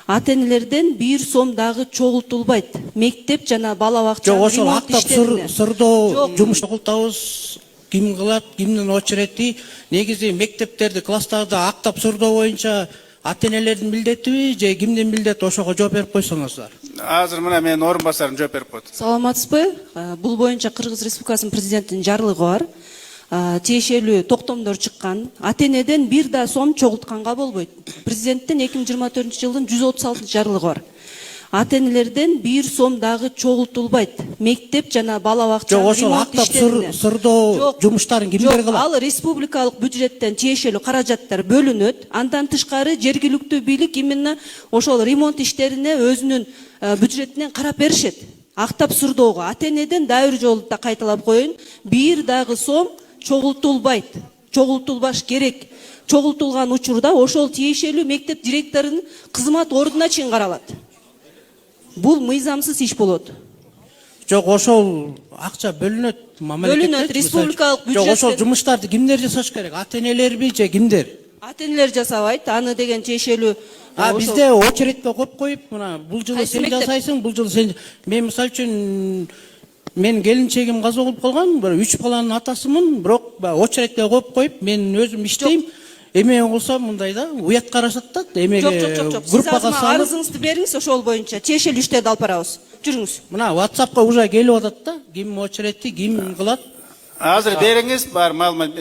ата-энелерден 1 сом дагы чогултулбайт. Мектеп жана бала бакча ошол актап сырдоо жумуш чогултабыз. Ким кылат, кимдин очерети, негизи мектептерди, класстарды актап сырдоо боюнча ата-энелердин милдетиби же кимдин милдети, ошого жооп берип койсоңуздар. Азыр мына менин орун басарым жооп берип койт. Саламатсызбы? Бул боюнча Кыргыз Республикасынын президентинин жарлыгы бар. Тиешелүү токтомдор чыккан. Ата-энеден 1 да сом чогултканга болбойт. Президенттин 2024-жылдын 136 жарлыгы бар. Ата-энелерден 1 сом дагы чогултулбайт. Мектеп жана бала бакча ошол актап сырдоо жумуштарын кимдер кылат? Ал республикалык бюджеттен тиешелүү каражаттар бөлүнөт. Андан тышкары жергиликтүү бийлик именно ошол ремонт иштерине өзүнүн бюджетинен карап беришет. Актап сырдоого ата-энеден дагы бир жолу да кайталап коеюн. 1 дагы сом чогултулбайт. Чогултулбаш керек. Чогултулган учурда ошол тиешелүү мектеп директорунун кызмат ордуна чейин каралат. Бул мыйзамсыз иш болот. Жок, ошол акча бөлүнөт мамлекеттен. Бөлүнөт республикалык бюджеттен. Жок, ошол жумуштарды кимдер жасаш керек? Ата-энелерби же кимдер? Ата-энелер жасабайт. Аны деген тиешелүү Бизде очередке коюп коюп, мына бул жылы сен жасайсың, бул жылы сен. Мен мисалы үчүн мен келинчегим каза болуп калган, бир 3 баланын атасымын, бирок очередке коюп, мен өзүм иштейм. Эме болсо мындай да, уят карашат да, эмеге группага салып. Арызыңызды бериңиз, ошол боюнча тиешелүү иштерди алып барабыз. Жүрүңүз. Мына WhatsAppка уже келип атат да, ким очередти, ким кылат. Азыр бериңиз бар маалымат.